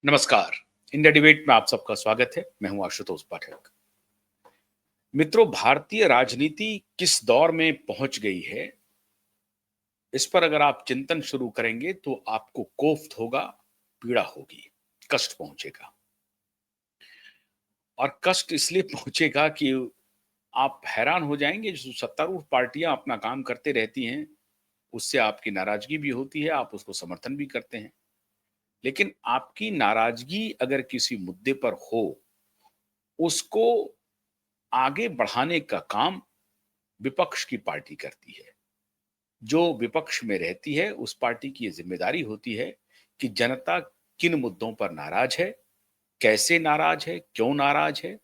नमस्कार। India debate में आप सबका स्वागत है। मैं हूं आशुतोष पाठक। मित्रों, भारतीय राजनीति किस दौर में पहुंच गई है, इस पर अगर आप चिंतन शुरू करेंगे तो आपको कोफ्त होगा, पीड़ा होगी, कष्ट पहुंचेगा। और कष्ट इसलिए पहुंचेगा कि आप हैरान हो जाएंगे, जो सत्तारूढ़ पार्टियां अपना काम करते रहती हैं, उससे आपकी नाराजगी भी होती है, आप उसको समर्थन भी करते हैं। लेकिन आपकी नाराजगी अगर किसी मुद्दे पर हो, उसको आगे बढ़ाने का काम विपक्ष की पार्टी करती है। जो विपक्ष में रहती है, उस पार्टी की ये जिम्मेदारी होती है कि जनता किन मुद्दों पर नाराज है, कैसे नाराज है, क्यों नाराज है,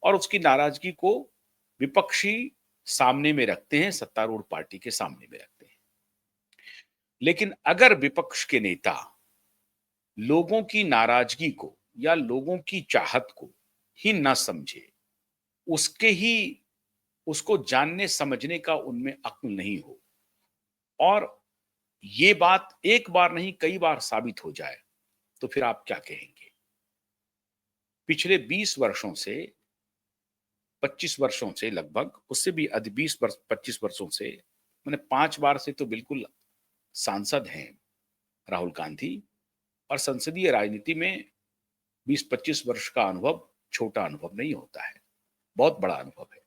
और उसकी नाराजगी को विपक्षी सामने में रखते हैं, सत्तारूढ़ पार्टी के सामने में रखते हैं। लेकिन अगर विपक्ष के नेता लोगों की नाराजगी को या लोगों की चाहत को ही ना समझे, उसके ही उसको जानने समझने का उनमें अक्ल नहीं हो, और ये बात एक बार नहीं कई बार साबित हो जाए, तो फिर आप क्या कहेंगे? पिछले 20 वर्षों से, 25 वर्षों से, लगभग उससे भी अधिक, 20 वर्ष 25 वर्षों से, मैंने 5 बार से तो बिल्कुल सांसद हैं राहुल गांधी। और संसदीय राजनीति में 20-25 वर्ष का अनुभव छोटा अनुभव नहीं होता है, बहुत बड़ा अनुभव है।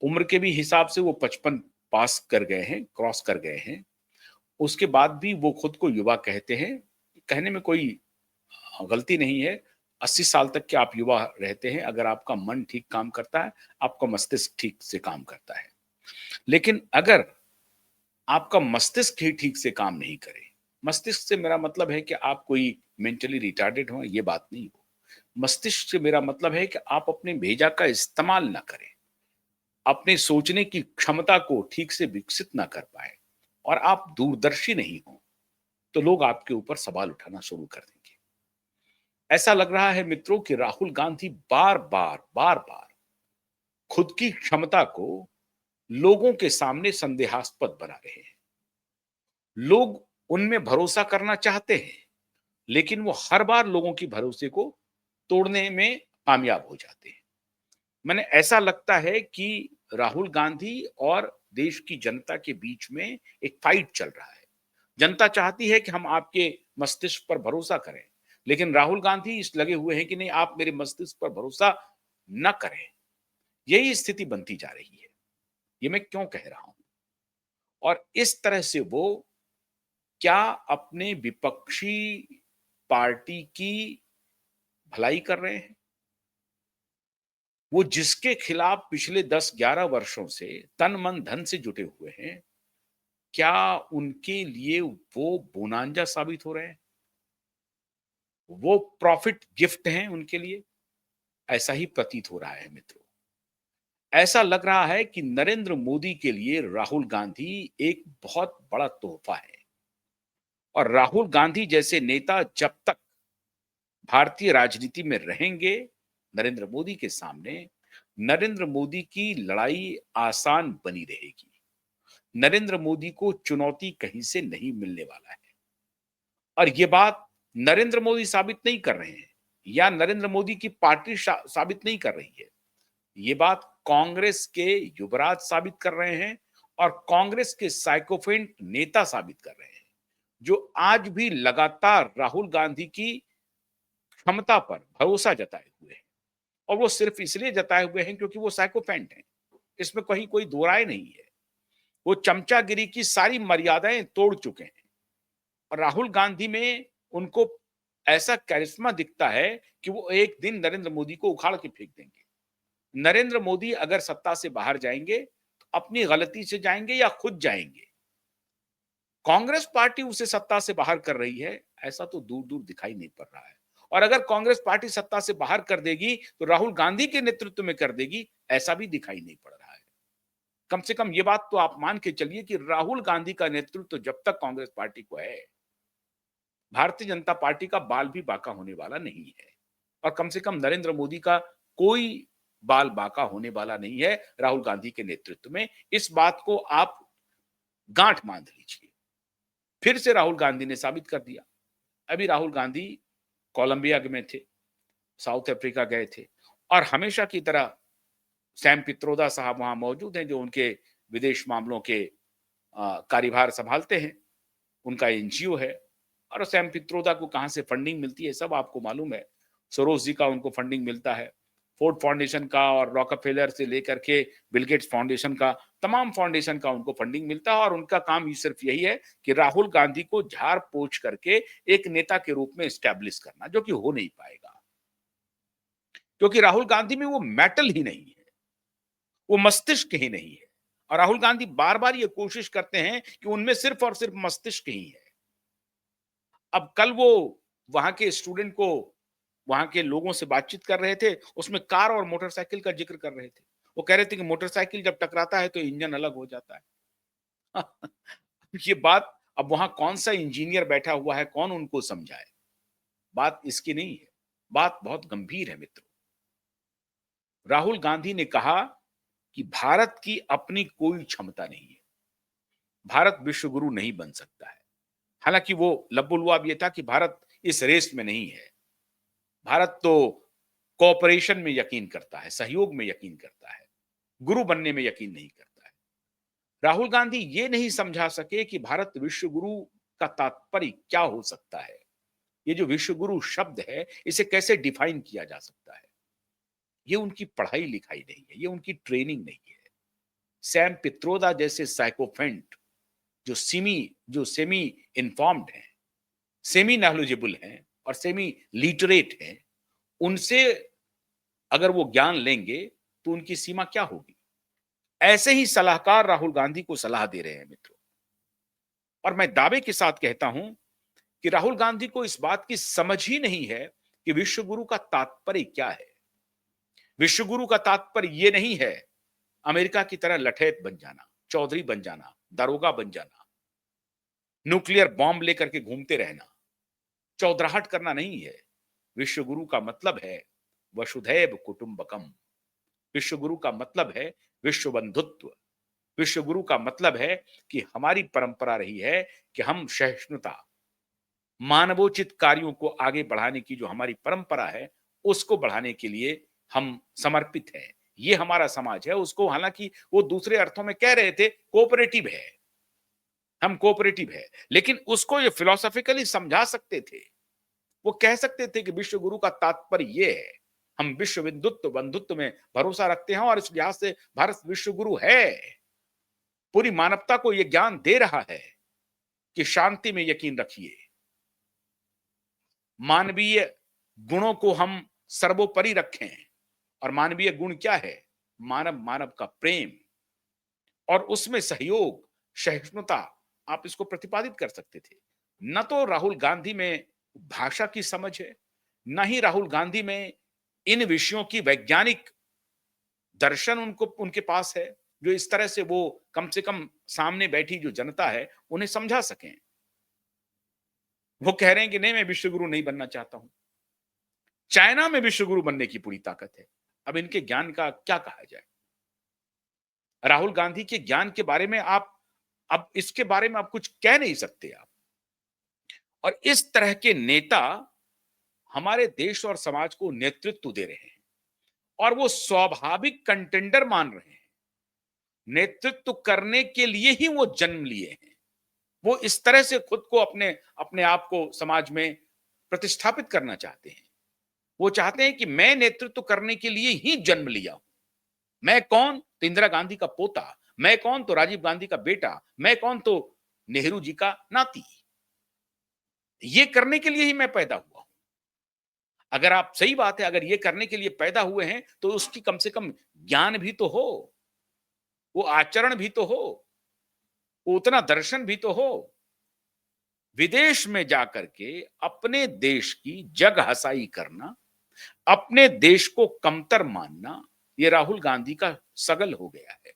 उम्र के भी हिसाब से वो 55 पास कर गए हैं, क्रॉस कर गए हैं। उसके बाद भी वो खुद को युवा कहते हैं। कहने में कोई गलती नहीं है। 80 साल तक के आप युवा रहते हैं, अगर आपका मन ठीक काम करता है, आपका मस्तिष्क ठीक से काम करता है। लेकिन अगर आपका मस्तिष्क ही ठीक से काम नहीं करे, मस्तिष्क से मेरा मतलब है कि आप कोई मेंटली रिटार्डेड हो, ये बात नहीं हो। मस्तिष्क से मेरा मतलब है कि आप अपने भेजा का इस्तेमाल ना करें, अपने सोचने की क्षमता को ठीक से विकसित ना कर पाए, और आप दूरदर्शी नहीं हो, तो लोग आपके ऊपर सवाल उठाना शुरू कर देंगे। ऐसा लग रहा है मित्रों कि राहुल गांधी बार बार खुद की क्षमता को लोगों के सामने संदेहास्पद बना रहे हैं। लोग उनमें भरोसा करना चाहते हैं, लेकिन वो हर बार लोगों की भरोसे को तोड़ने में कामयाब हो जाते हैं। मैंने ऐसा लगता है कि राहुल गांधी और देश की जनता के बीच में एक फाइट चल रहा है। जनता चाहती है कि हम आपके मस्तिष्क पर भरोसा करें, लेकिन राहुल गांधी इस लगे हुए हैं कि नहीं, आप मेरे मस्तिष्क पर भरोसा न करें। यही स्थिति बनती जा रही है। ये मैं क्यों कह रहा हूं? और इस तरह से वो क्या अपने विपक्षी पार्टी की भलाई कर रहे हैं? वो जिसके खिलाफ पिछले 10-11 वर्षों से तन मन धन से जुटे हुए हैं, क्या उनके लिए वो बोनांजा साबित हो रहे हैं? वो प्रॉफिट गिफ्ट हैं उनके लिए? ऐसा ही प्रतीत हो रहा है मित्रों। ऐसा लग रहा है कि नरेंद्र मोदी के लिए राहुल गांधी एक बहुत बड़ा तोहफा है, और राहुल गांधी जैसे नेता जब तक भारतीय राजनीति में रहेंगे, नरेंद्र मोदी के सामने, नरेंद्र मोदी की लड़ाई आसान बनी रहेगी। नरेंद्र मोदी को चुनौती कहीं से नहीं मिलने वाला है। और ये बात नरेंद्र मोदी साबित नहीं कर रहे हैं, या नरेंद्र मोदी की पार्टी साबित नहीं कर रही है। ये बात कांग्रेस के युवराज साबित कर रहे हैं, और कांग्रेस के साइकोफेंट नेता साबित कर रहे हैं, जो आज भी लगातार राहुल गांधी की क्षमता पर भरोसा जताए हुए हैं। और वो सिर्फ इसलिए जताए हुए हैं क्योंकि वो साइकोफेंट हैं। इसमें कहीं कोई दो राय नहीं है। वो चमचागिरी की सारी मर्यादाएं तोड़ चुके हैं, और राहुल गांधी में उनको ऐसा करिश्मा दिखता है कि वो एक दिन नरेंद्र मोदी को उखाड़ के फेंक देंगे। नरेंद्र मोदी अगर सत्ता से बाहर जाएंगे, तो अपनी गलती से जाएंगे या खुद जाएंगे। कांग्रेस पार्टी उसे सत्ता से बाहर कर रही है, ऐसा तो दूर दूर दिखाई नहीं पड़ रहा है। और अगर कांग्रेस पार्टी सत्ता से बाहर कर देगी, तो राहुल गांधी के नेतृत्व में कर देगी, ऐसा भी दिखाई नहीं पड़ रहा है। कम से कम ये बात तो आप मान के चलिए कि राहुल गांधी का नेतृत्व जब तक कांग्रेस पार्टी को है, भारतीय जनता पार्टी का बाल भी बाका होने वाला नहीं है। और कम से कम नरेंद्र मोदी का कोई बाल बाका होने वाला नहीं है राहुल गांधी के नेतृत्व में। इस बात को आप गांठ बांध लीजिए। फिर से राहुल गांधी ने साबित कर दिया। अभी राहुल गांधी कोलंबिया में थे, साउथ अफ्रीका गए थे और हमेशा की तरह सैम पित्रोदा साहब वहाँ मौजूद हैं, जो उनके विदेश मामलों के कार्यभार संभालते हैं। उनका एनजीओ है और सैम पित्रोदा को कहाँ से फंडिंग मिलती है सब आपको मालूम है। सोरोस जी का उनको फंडिंग मिलता है। फोर्ड फाउंडेशन का और रॉकफेलर से लेकर के बिल गेट्स फाउंडेशन का, तमाम फाउंडेशन का उनको फंडिंग मिलता है और उनका काम सिर्फ यही है कि राहुल गांधी को झाड़ पोंछ करके एक नेता के रूप में एस्टैब्लिश करना, जो कि हो नहीं पाएगा। क्योंकि राहुल गांधी में वो मेटल ही नहीं है, वो मस्तिष्क ही नहीं है। और राहुल गांधी बार-बार ये कोशिश करते हैं कि उनमें सिर्फ और सिर्फ मस्तिष्क ही है। अब कल वो वहां के स्टूडेंट को, वहां के लोगों से बातचीत कर रहे थे, उसमें कार और मोटरसाइकिल का जिक्र कर रहे थे। वो कह रहे थे कि मोटरसाइकिल जब टकराता है तो इंजन अलग हो जाता है। ये बात, अब वहां कौन सा इंजीनियर बैठा हुआ है, कौन उनको समझाए? बात इसकी नहीं है, बात बहुत गंभीर है मित्रों। राहुल गांधी ने कहा कि भारत की अपनी कोई क्षमता नहीं है, भारत विश्व गुरु नहीं बन सकता है। हालांकि वो लबुलवाब ये था कि भारत इस रेस में नहीं है। भारत तो कोऑपरेशन में यकीन करता है, सहयोग में यकीन करता है, गुरु बनने में यकीन नहीं करता है। राहुल गांधी ये नहीं समझा सके कि भारत विश्व गुरु का तात्पर्य क्या हो सकता है। ये जो विश्व गुरु शब्द है, इसे कैसे डिफाइन किया जा सकता है। ये उनकी पढ़ाई लिखाई नहीं है, ये उनकी ट्रेनिंग नहीं है। सैम पित्रोदा जैसे साइकोफेंट, जो सेमी इन्फॉर्म्ड हैं, सेमी नॉलेजेबल हैं और सेमी लिटरेट हैं, उनसे अगर वो ज्ञान लेंगे तो उनकी सीमा क्या होगी? ऐसे ही सलाहकार राहुल गांधी को सलाह दे रहे हैं मित्रों। और मैं दावे के साथ कहता हूं कि राहुल गांधी को इस बात की समझ ही नहीं है कि विश्व गुरु का तात्पर्य क्या है। विश्व गुरु का तात्पर्य ये नहीं है अमेरिका की तरह लठैत बन जाना, चौधरी बन जाना, दारोगा बन जाना, न्यूक्लियर बॉम्ब लेकर के घूमते रहना, चौधराहट करना नहीं है। विश्व गुरु का मतलब है वसुधैव कुटुंबकम। विश्व गुरु का मतलब है विश्व बंधुत्व। विश्व गुरु का मतलब है कि हमारी परंपरा रही है कि हम सहिष्णुता, मानवोचित कार्यों को आगे बढ़ाने की जो हमारी परंपरा है, उसको बढ़ाने के लिए हम समर्पित हैं। ये हमारा समाज है। उसको हालांकि वो दूसरे अर्थों में कह रहे थे कोऑपरेटिव है, हम कोऑपरेटिव है, लेकिन उसको ये फिलोसॉफिकली समझा सकते थे। वो कह सकते थे कि विश्व गुरु का तात्पर्य ये है, हम विश्व बंधुत्व बंधुत्व में भरोसा रखते हैं और इस लिहाज से भारत विश्व गुरु है। पूरी मानवता को यह ज्ञान दे रहा है कि शांति में यकीन रखिए, मानवीय गुणों को हम सर्वोपरि रखें। और मानवीय गुण क्या है? मानव मानव का प्रेम और उसमें सहयोग, सहिष्णुता, आप इसको प्रतिपादित कर सकते थे। न तो राहुल गांधी में भाषा की समझ है, न ही राहुल गांधी में इन विषयों की वैज्ञानिक दर्शन उनको उनके पास है, जो इस तरह से वो कम से कम सामने बैठी जो जनता है उन्हें समझा सकें। वो कह रहे हैं कि नहीं, मैं विश्वगुरु नहीं बनना चाहता हूं। चाइना में विश्वगुरु बनने की पूरी ताकत है। अब इनके ज्ञान का क्या कहा जाए? राहुल गांधी के ज्ञान के बारे में आप, अब इसके बारे में आप कुछ कह नहीं सकते आप। और इस तरह के नेता हमारे देश और समाज को नेतृत्व दे रहे हैं और वो स्वाभाविक कंटेंडर मान रहे हैं। नेतृत्व करने के लिए ही वो जन्म लिए हैं। वो इस तरह से खुद को अपने अपने आप को समाज में प्रतिष्ठापित करना चाहते हैं। वो चाहते हैं कि मैं नेतृत्व करने के लिए ही जन्म लिया हूं। मैं कौन? तो इंदिरा गांधी का पोता। मैं कौन? तो राजीव गांधी का बेटा। मैं कौन? तो नेहरू जी का नाती। ये करने के लिए ही मैं पैदा हुआ हूं। अगर आप, सही बात है, अगर ये करने के लिए पैदा हुए हैं तो उसकी कम से कम ज्ञान भी तो हो, वो आचरण भी तो हो, वो उतना दर्शन भी तो हो। विदेश में जाकर के अपने देश की जग हसाई करना, अपने देश को कमतर मानना, ये राहुल गांधी का सगल हो गया है।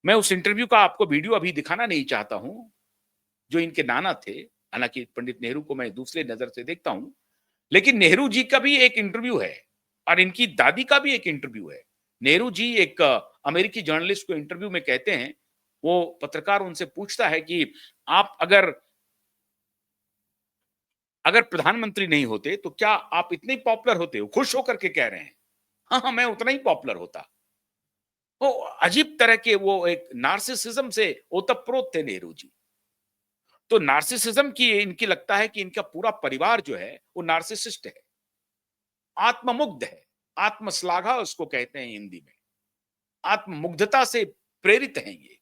मैं उस इंटरव्यू का आपको वीडियो अभी दिखाना नहीं चाहता हूं, जो इनके नाना थे। हालांकि पंडित नेहरू को मैं दूसरे नजर से देखता हूं, लेकिन नेहरू जी का भी एक इंटरव्यू है और इनकी दादी का भी एक इंटरव्यू है। नेहरू जी एक अमेरिकी जर्नलिस्ट को इंटरव्यू में कहते हैं, वो पत्रकार उनसे पूछता है कि आप अगर अगर प्रधानमंत्री नहीं होते तो क्या आप इतने पॉपुलर होते हो? खुश होकर के कह रहे हैं। हाँ, हाँ, मैं उतना ही पॉपुलर होता। वो अजीब तरह के वो एक नार्सिसिज्म से ओतप्रोत थे नेहरू जी। तो नार्सिसिज्म की इनकी लगता है कि इनका पूरा परिवार जो है वो नार्सिसिस्ट है, आत्ममुग्ध है, आत्मश्लाघा उसको कहते हैं हिंदी में। आत्ममुग्धता से प्रेरित हैं ये,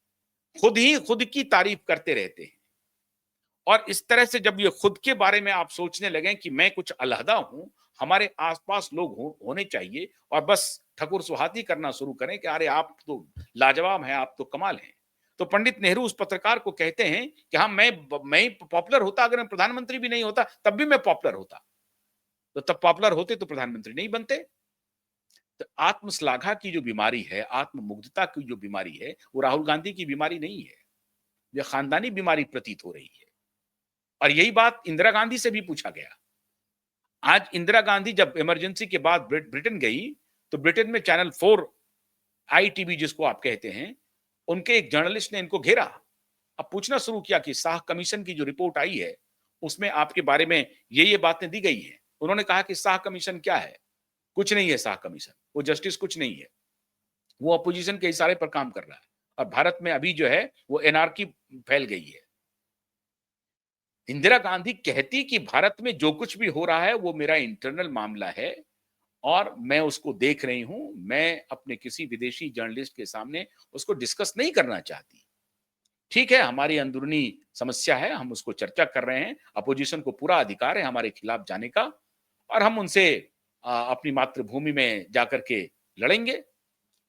खुद ही खुद की तारीफ करते रहते हैं। और इस तरह से जब ये खुद के बारे में आप सोचने लगें कि मैं कुछ अलहदा हूं, हमारे आसपास लोग होने चाहिए, और बस ठकुर सुहाती करना शुरू करें कि अरे आप तो लाजवाब हैं, आप तो कमाल हैं। तो पंडित नेहरू उस पत्रकार को कहते हैं कि हाँ, मैं ही पॉपुलर होता, अगर मैं प्रधानमंत्री भी नहीं होता तब भी मैं पॉपुलर होता। तो तब पॉपुलर होते तो प्रधानमंत्री नहीं बनते। तो आत्मश्लाघा की जो बीमारी है, आत्ममुग्धता की जो बीमारी है, वो राहुल गांधी की बीमारी नहीं है, ये खानदानी बीमारी प्रतीत हो रही है। और यही बात इंदिरा गांधी से भी पूछा गया। आज इंदिरा गांधी जब इमरजेंसी के बाद ब्रिटेन गई, तो ब्रिटेन में चैनल 4 आईटीवी जिसको आप कहते हैं, उनके एक जर्नलिस्ट ने इनको घेरा। अब पूछना शुरू किया कि शाह कमीशन की जो रिपोर्ट आई है, उसमें आपके बारे में ये बातें दी गई हैं। उन्होंने कहा कि शाह कमीशन क्या है? कुछ नहीं है शाह कमीशन, वो जस्टिस कुछ नहीं है। वो अपोजिशन के इशारे पर काम कर रहा है। और भारत में अभी जो है वो एनार्की फैल गई है। इंदिरा गांधी कहती कि भारत में जो कुछ भी हो रहा है वो मेरा इंटरनल मामला है और मैं उसको देख रही हूं, मैं अपने किसी विदेशी जर्नलिस्ट के सामने उसको डिस्कस नहीं करना चाहती। ठीक है, हमारी अंदरूनी समस्या है, हम उसको चर्चा कर रहे हैं, अपोजिशन को पूरा अधिकार है हमारे खिलाफ जाने का, और हम उनसे अपनी मातृभूमि में जाकर के लड़ेंगे।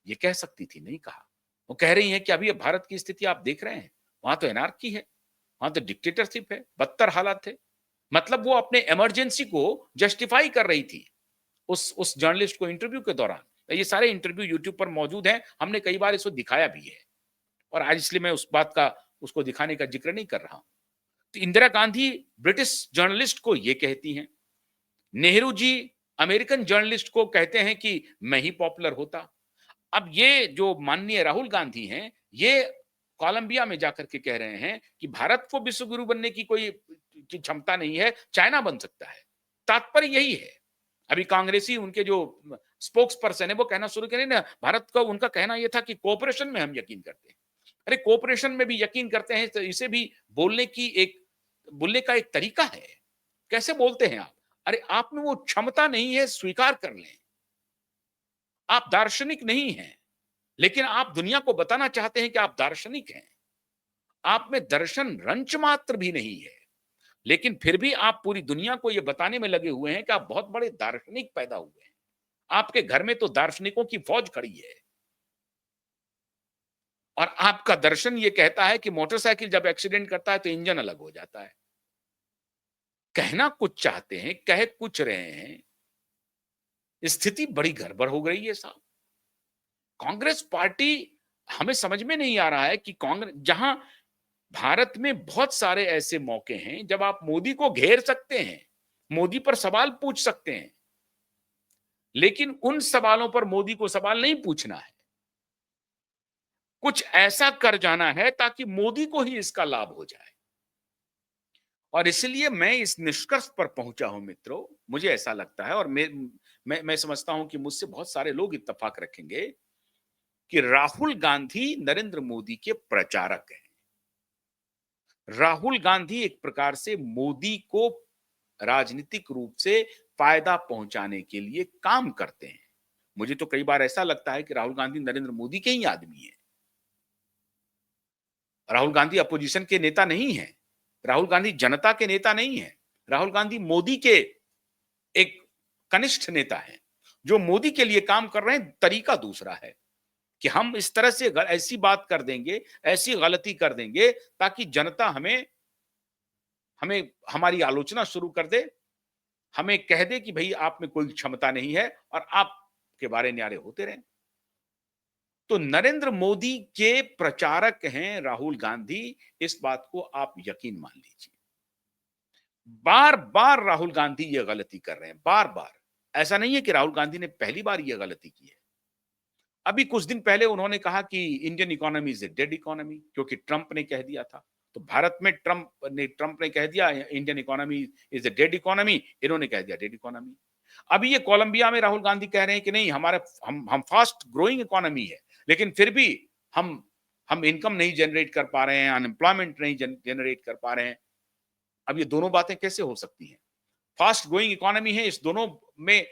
ये कह सकती थी, नहीं कहा। वो कह रही हैं कि अभी भारत की स्थिति आप देख रहे हैं, वहां तो एनार्की है, वहां तो डिक्टेटरशिप है, बदतर हालात थे। मतलब वो अपने इमरजेंसी को जस्टिफाई कर रही थी उस जर्नलिस्ट को इंटरव्यू के दौरान। ये सारे इंटरव्यू यूट्यूब पर मौजूद हैं, हमने कई बार इसको दिखाया भी है, और आज इसलिए मैं उस बात का उसको दिखाने का जिक्र नहीं कर रहा हूं। तो इंदिरा गांधी ब्रिटिश जर्नलिस्ट को ये कहती हैं, नेहरू जी अमेरिकन जर्नलिस्ट को कहते हैं कि मैं ही पॉपुलर होता। अब ये जो माननीय राहुल गांधी हैं, ये कोलंबिया में जाकर के कह रहे हैं कि भारत को विश्व गुरु बनने की कोई की क्षमता नहीं है, चाइना बन सकता है। तात्पर्य यही है। अभी कांग्रेसी उनके जो स्पोक्स पर्सन है वो कहना शुरू करें ना, भारत का उनका कहना यह था कि कोऑपरेशन में हम यकीन करते हैं। अरे कोऑपरेशन में भी यकीन करते हैं तो इसे भी बोलने का एक तरीका है। कैसे बोलते हैं आप? अरे आप में वो क्षमता नहीं है, स्वीकार कर लें। आप दार्शनिक नहीं हैं, लेकिन आप दुनिया को बताना चाहते हैं कि आप दार्शनिक हैं। आप में दर्शन रंच मात्र भी नहीं है, लेकिन फिर भी आप पूरी दुनिया को यह बताने में लगे हुए हैं कि आप बहुत बड़े दार्शनिक पैदा हुए हैं। आपके घर में तो दार्शनिकों की फौज खड़ी है, और आपका दर्शन ये कहता है कि मोटरसाइकिल जब एक्सीडेंट करता है तो इंजन अलग हो जाता है। कहना कुछ चाहते हैं, कह कुछ रहे हैं, स्थिति बड़ी गड़बड़ हो गई है साहब। कांग्रेस पार्टी, हमें समझ में नहीं आ रहा है कि कांग्रेस जहां भारत में बहुत सारे ऐसे मौके हैं जब आप मोदी को घेर सकते हैं, मोदी पर सवाल पूछ सकते हैं, लेकिन उन सवालों पर मोदी को सवाल नहीं पूछना है। कुछ ऐसा कर जाना है ताकि मोदी को ही इसका लाभ हो जाए। और इसलिए मैं इस निष्कर्ष पर पहुंचा हूं मित्रों, मुझे ऐसा लगता है, और मैं समझता हूं कि मुझसे बहुत सारे लोग इत्तेफाक रखेंगे कि राहुल गांधी नरेंद्र मोदी के प्रचारक हैं। राहुल गांधी एक प्रकार से मोदी को राजनीतिक रूप से फायदा पहुंचाने के लिए काम करते हैं। मुझे तो कई बार ऐसा लगता है कि राहुल गांधी नरेंद्र मोदी के ही आदमी हैं। राहुल गांधी अपोजिशन के नेता नहीं हैं। राहुल गांधी जनता के नेता नहीं हैं। राहुल गांधी मोदी के एक कनिष्ठ नेता हैं, जो मोदी के लिए काम कर रहे हैं। तरीका दूसरा है कि हम इस तरह से ऐसी बात कर देंगे, ऐसी गलती कर देंगे ताकि जनता हमें हमें हमारी आलोचना शुरू कर दे, हमें कह दे कि भई आप में कोई क्षमता नहीं है और आपके बारे न्यारे होते रहें। तो नरेंद्र मोदी के प्रचारक हैं राहुल गांधी, इस बात को आप यकीन मान लीजिए। बार-बार राहुल गांधी ये गलती कर रहे हैं, बार-बार। ऐसा नहीं है कि राहुल गांधी ने पहली बार ये गलती की है। अभी कुछ दिन पहले उन्होंने कहा कि Indian economy is a dead economy, क्योंकि ट्रंप ने कह दिया था। तो भारत में ट्रंप ने कह दिया Indian economy is a dead economy, इन्होंने कह दिया डेड इकोनॉमी। अभी ये कोलंबिया में राहुल गांधी कह रहे हैं कि नहीं, हमारे हम फास्ट ग्रोइंग इकोनॉमी है, लेकिन फिर भी हम हम इनकम नहीं जनरेट कर पा रहे हैं, अनएम्प्लॉयमेंट नहीं जनरेट कर पा रहे हैं। अब ये दोनों बातें कैसे हो सकती हैं? फास्ट ग्रोइंग इकोनॉमी है, इस दोनों में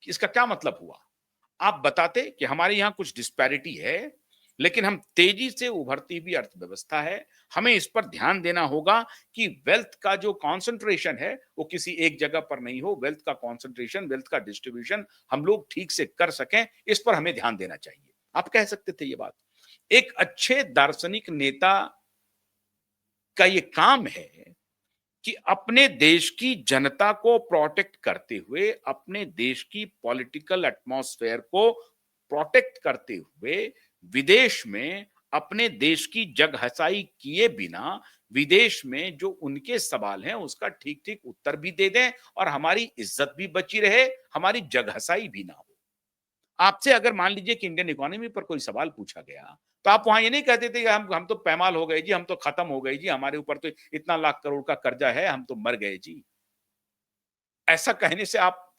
इसका क्या मतलब हुआ? आप बताते कि हमारे यहाँ कुछ डिस्पैरिटी है, लेकिन हम तेजी से उभरती हुई अर्थव्यवस्था है। हमें इस पर ध्यान देना होगा कि वेल्थ का जो कॉन्सेंट्रेशन है, वो किसी एक जगह पर नहीं हो। वेल्थ का कॉन्सेंट्रेशन, वेल्थ का डिस्ट्रीब्यूशन हम लोग ठीक से कर सकें, इस पर हमें ध्यान देना चाहिए। आप कह सकते थे ये बात। एक अच्छे दार्शनिक नेता का ये काम है कि अपने देश की जनता को प्रोटेक्ट करते हुए, अपने देश की पॉलिटिकल एटमॉस्फेयर को प्रोटेक्ट करते हुए, विदेश में अपने देश की जगहंसाई किए बिना, विदेश में जो उनके सवाल हैं उसका ठीक-ठीक उत्तर भी दे दें और हमारी इज्जत भी बची रहे, हमारी जगहंसाई भी ना हो। आपसे अगर मान लीजिए कि इंडियन इकोनॉमी पर कोई सवाल पूछा गया, तो आप वहाँ ये नहीं कहते थे कि हम तो पैमाल हो गए जी, हम तो खत्म हो गए जी, हमारे ऊपर तो इतना लाख करोड़ का कर्जा है, हम तो मर गए जी। ऐसा कहने से आप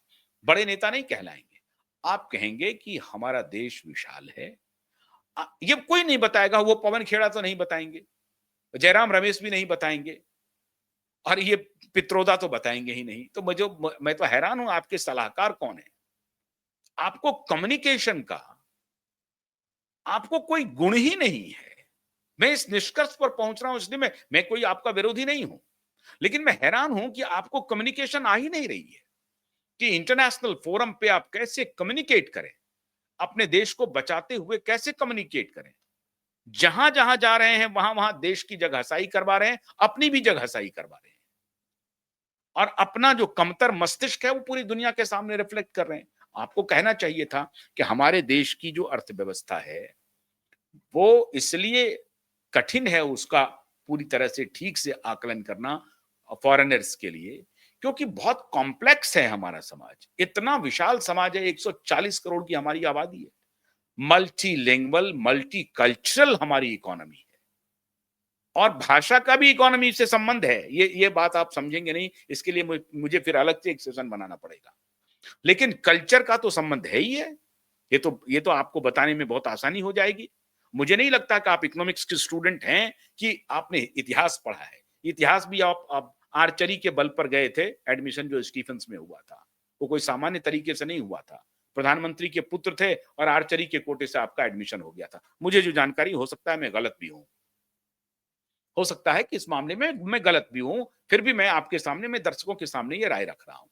बड़े नेता नहीं कहलाएँगे। आप कहेंगे कि हमारा देश विशाल है। ये कोई नहीं बताएगा, वो पवन खेड़ा तो नहीं बताएँगे, जयराम रमेश भी नहीं बताएँगे और ये पित्रोदा तो बताएँगे ही नहीं। तो मैं तो हैरान हूँ आपके सलाहकार कौन हैं? आपको कम्युनिकेशन का आपको कोई गुण ही नहीं है। मैं इस निष्कर्ष पर पहुंच रहा हूं, इसलिए मैं कोई आपका विरोधी नहीं हूं, लेकिन मैं हैरान हूं कि आपको कम्युनिकेशन आ ही नहीं रही है कि इंटरनेशनल फोरम पे आप कैसे कम्युनिकेट करें, अपने देश को बचाते हुए कैसे कम्युनिकेट करें। जहां जहां जा रहे हैं वहां वहां देश की जगहसाई करवा रहे हैं, अपनी भी जगहसाई करवा रहे हैं और अपना जो कमतर मस्तिष्क है वो पूरी दुनिया के सामने रिफ्लेक्ट कर रहे हैं। आपको कहना चाहिए था कि हमारे देश की जो अर्थव्यवस्था है वो इसलिए कठिन है उसका पूरी तरह से ठीक से आकलन करना फॉरेनर्स के लिए, क्योंकि बहुत कॉम्प्लेक्स है हमारा समाज। इतना विशाल समाज है, 140 करोड़ की हमारी आबादी है। मल्टीलिंगुअल, मल्टीकल्चरल हमारी इकोनॉमी है और भाषा का भी इकोनॉमी से संबंध है। ये बात आप समझेंगे नहीं, इसके लिए मुझे फिर अलग से एक सेशन बनाना पड़ेगा। लेकिन कल्चर का तो संबंध है ही है। ये तो आपको बताने में बहुत आसानी हो जाएगी। मुझे नहीं लगता कि आप इकोनॉमिक्स के स्टूडेंट हैं कि आपने इतिहास पढ़ा है। इतिहास भी आप आर्चरी के बल पर गए थे, एडमिशन जो स्टीफेंस में हुआ था। वो कोई सामान्य तरीके से नहीं हुआ था। प्रधानमंत्री के पुत्र थे और आर्चरी के कोटे से आपका एडमिशन हो गया था। मुझे जो जानकारी, हो सकता है मैं गलत भी हूँ। हो सकता है कि इस मामले में मैं गलत भी हूँ, फिर भी मैं आपके सामने, मैं दर्शकों के सामने ये राय रख रहा हूँ।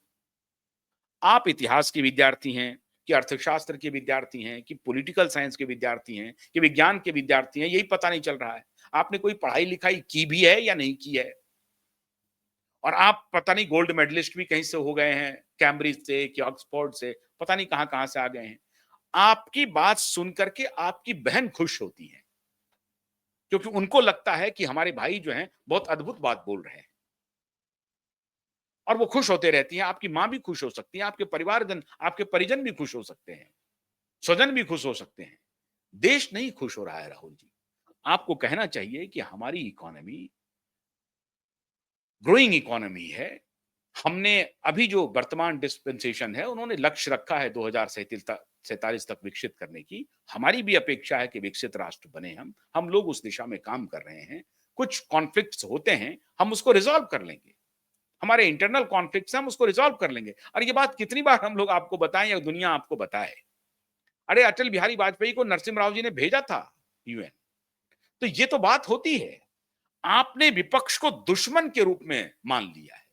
आप इतिहास के विद्यार्थी हैं, कि अर्थशास्त्र के विद्यार्थी हैं, कि पॉलिटिकल साइंस के विद्यार्थी हैं, कि विज्ञान के विद्यार्थी हैं, यही पता नहीं चल रहा है। आपने कोई पढ़ाई-लिखाई की भी है या नहीं की है? और आप पता नहीं गोल्ड मेडलिस्ट भी कहीं से हो गए हैं, कैम्ब्रिज से कि ऑक्सफोर्ड से, पता नहीं कहाँ-कहाँ से आ गए हैं। आपकी बात सुन कर के आपकी बहन खुश होती है, क्योंकि उनको लगता है कि हमारे भाई जो हैं, बहुत अद्भुत बात बोल रहे हैं। और वो खुश होते रहती हैं, आपकी माँ भी खुश हो सकती है, आपके परिवारजन, आपके परिजन भी खुश हो सकते हैं, स्वजन भी खुश हो सकते हैं। देश नहीं खुश हो रहा है राहुल जी। आपको कहना चाहिए कि हमारी इकोनॉमी ग्रोइंग इकोनॉमी है। हमने अभी जो वर्तमान डिस्पेंसेशन है, उन्होंने लक्ष्य रखा है 2047 तक विकसित करने की। हमारी भी अपेक्षा है कि विकसित राष्ट्र बने हम। हम लोग उस दिशा में काम कर रहे हैं। कुछ कॉन्फ्लिक्ट्स होते हैं, हम उसको रिज़ॉल्व कर लेंगे। हमारे इंटरनल कॉन्फ्लिक्ट्स हैं, हम उसको रिज़ॉल्व कर लेंगे। और ये बात कितनी बार हम लोग आपको बताएँ या दुनिया आपको बताए। अरे अटल बिहारी वाजपेयी को नरसिम्हा राव जी ने भेजा था यूएन। तो ये तो बात होती है। आपने विपक्ष को दुश्मन के रूप में मान लिया है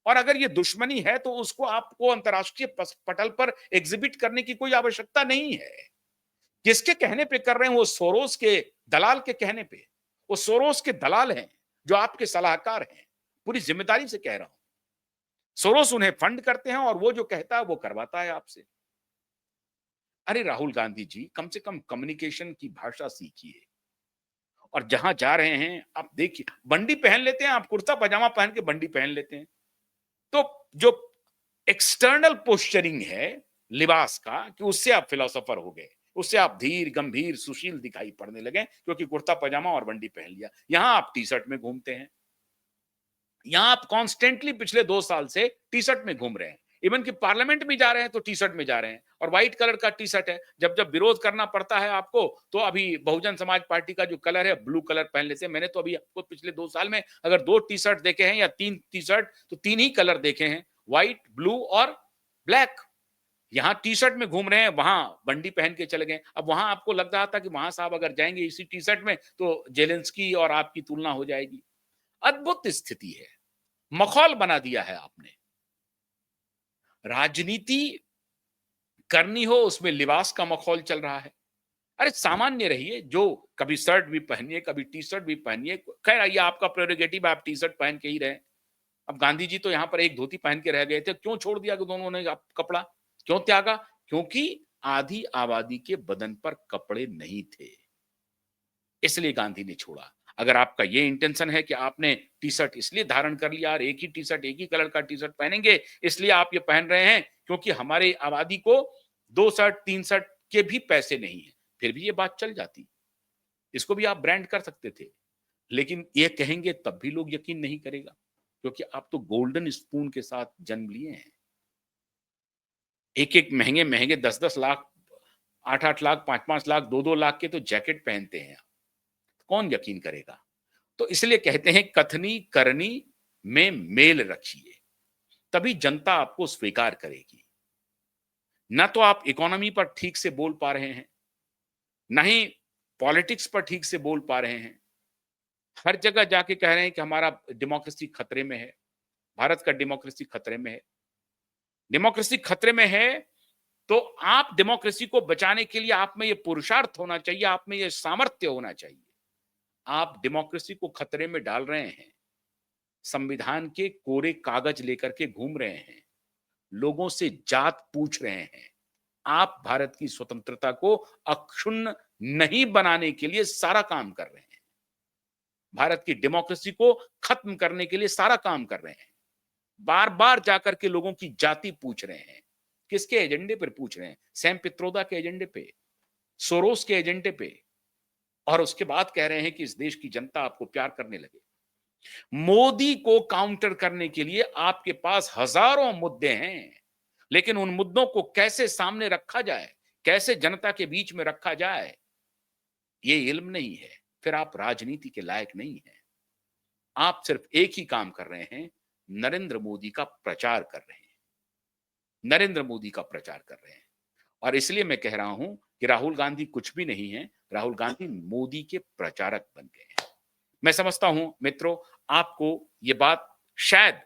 और अगर ये दुश्मनी है तो उसको आपको अंतर्राष्ट्रीय पटल पर एग्जिबिट करने की कोई आवश्यकता नहीं है। किसके कहने पे कर रहे हैं? वो सोरोस के दलाल के कहने पे। वो सोरोस के दलाल हैं जो आपके सलाहकार हैं। पूरी जिम्मेदारी से कह रहा हूं। सोरोस उन्हें फंड करते हैं और वो जो कहता है वो करवाता है आपसे। अरे राहुल गांधी जी, कम से कम कम्युनिकेशन की भाषा सीखिए और जहां जा रहे हैं आप देखिए, बंडी पहन लेते हैं, आप कुर्ता पजामा पहन के बंडी पहन लेते हैं। तो जो एक्सटर्नल पोस्चरिंग है, लिबास का कि उससे आप फिलोसोफर हो गए, उससे आप धीर गंभीर सुशील दिखाई पड़ने लगे क्योंकि कुर्ता पजामा और बंडी पहन लिया। यहां आप टी शर्ट में घूमते हैं, यहां आप कॉन्स्टेंटली पिछले 2 साल से टी शर्ट में घूम रहे हैं। इवन कि पार्लियामेंट में जा रहे हैं तो टी शर्ट में जा रहे हैं और व्हाइट कलर का टी शर्ट है। जब जब विरोध करना पड़ता है आपको तो अभी बहुजन समाज पार्टी का जो कलर है ब्लू कलर पहन लेते हैं। मैंने तो अभी आपको पिछले 2 साल में अगर 2 टी शर्ट देखे हैं या 3 टी शर्ट तो 3 ही कलर देखे हैं, व्हाइट, ब्लू और ब्लैक। यहाँ टी-शर्ट में घूम रहे हैं, वहां बंडी पहन के चले गए। अब वहां आपको लग रहा था कि वहां साहब अगर जाएंगे इसी टी-शर्ट में तो जेलेंस्की और आपकी तुलना हो जाएगी। अद्भुत स्थिति है, मखौल बना दिया है आपने। राजनीति करनी हो उसमें लिबास का मखौल चल रहा है। अरे सामान्य रहिए, जो कभी शर्ट भी पहनिए, कभी टी-शर्ट भी पहनिए। खैर ये आपका प्रेरोगेटिव है, आप टी-शर्ट पहन के ही रहे। अब गांधी जी तो यहाँ पर एक धोती पहन के रह गए थे, क्यों छोड़ दिया कि दोनों ने कपड़ा, क्यों त्यागा? क्योंकि आधी आबादी के बदन पर कपड़े नहीं थे, इसलिए गांधी ने छोड़ा। अगर आपका ये इंटेंशन है कि आपने टी शर्ट इसलिए धारण कर लिया और एक ही टी शर्ट, एक ही कलर का टी शर्ट पहनेंगे, इसलिए आप ये पहन रहे हैं क्योंकि हमारी आबादी को 2 शर्ट 3 शर्ट के भी पैसे नहीं है, फिर भी ये बात चल जाती। इसको भी आप ब्रांड कर सकते थे, लेकिन ये कहेंगे तब भी लोग यकीन नहीं करेगा, क्योंकि आप तो गोल्डन स्पून के साथ जन्म लिए हैं। एक-एक महँगे-महँगे 10-10 लाख, 8-8 लाख, 5-5 लाख, 2-2 लाख के तो जैकेट पहनते हैं आप। कौन यकीन करेगा? तो इसलिए कहते हैं कथनी करनी में मेल रखिए, तभी जनता आपको स्वीकार करेगी। ना तो आप इकोनॉमी पर ठीक से बोल पा रहे हैं, ना ही पॉलिटिक्स पर ठीक से बोल पा रहे हैं। हर जगह जाके कह रहे हैं कि हमारा डेमोक्रेसी खतरे में है, भारत का डेमोक्रेसी खतरे में है। डेमोक्रेसी खतरे में है तो आप डेमोक्रेसी को बचाने के लिए आप में ये पुरुषार्थ होना चाहिए, आप में ये सामर्थ्य होना चाहिए। आप डेमोक्रेसी को खतरे में डाल रहे हैं, संविधान के कोरे कागज लेकर के घूम रहे हैं, लोगों से जात पूछ रहे हैं। आप भारत की स्वतंत्रता को अक्षुण्ण नहीं बनाने के लिए सारा काम कर रहे हैं, भारत की डेमोक्रेसी को खत्म करने के लिए सारा काम कर रहे हैं। बार बार जाकर के लोगों की जाति पूछ रहे हैं। किसके एजेंडे पर पूछ रहे हैं? सैम पित्रोदा के एजेंडे पे, सोरोस के एजेंडे पे, और उसके बाद कह रहे हैं कि इस देश की जनता आपको प्यार करने लगे। मोदी को काउंटर करने के लिए आपके पास हजारों मुद्दे हैं, लेकिन उन मुद्दों को कैसे सामने रखा जाए, कैसे जनता के बीच में रखा जाए, ये इल्म नहीं है, फिर आप राजनीति के लायक नहीं हैं। आप सिर्फ एक ही काम कर रहे हैं, नरेंद्र मोदी का प्रचार कर रहे हैं, नरेंद्र मोदी का प्रचार कर रहे हैं। और इसलिए मैं कह रहा हूं कि राहुल गांधी कुछ भी नहीं है, राहुल गांधी मोदी के प्रचारक बन गए हैं। मैं समझता हूं मित्रों, आपको ये बात शायद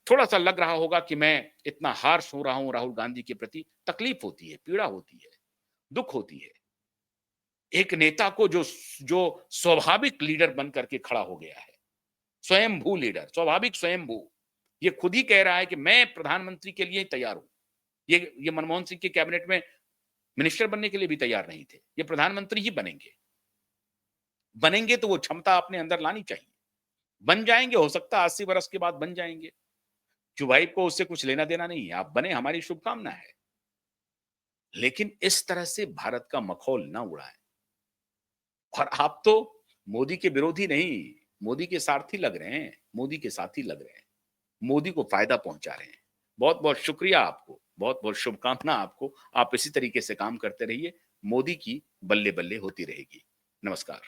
थोड़ा-सा लग रहा होगा कि मैं इतना हार्श हो रहा हूं राहुल गांधी के प्रति। तकलीफ होती है, पीड़ा होती है, दुःख होती है। एक नेता को जो जो स्वाभाविक लीडर बन करके खड़ा हो गया है, स्वयंभू लीडर, स्वाभाविक स्वयंभू, ये खुद ही कह रहा है कि मैं प्रधानमंत्री के लिए तैयार हूं। ये मनमोहन सिंह के कैबिनेट में मिनिस्टर बनने के लिए भी तैयार नहीं थे, ये प्रधानमंत्री ही बनेंगे। बनेंगे तो वो क्षमता अपने अंदर लानी चाहिए। बन जाएंगे, हो सकता है 80 वर्ष के बाद बन जाएंगे। जुबाइब को उससे कुछ लेना देना नहीं है, आप बने, हमारी शुभकामना है। लेकिन इस तरह से भारत का मखौल ना उड़ाएं। और आप तो मोदी के विरोधी नहीं, मोदी के सारथी लग रहे हैं, मोदी के साथी लग रहे हैं, मोदी को फायदा पहुंचा रहे हैं। बहुत बहुत शुक्रिया आपको, बहुत बहुत शुभकामना आपको। आप इसी तरीके से काम करते रहिए, मोदी की बल्ले बल्ले होती रहेगी। नमस्कार।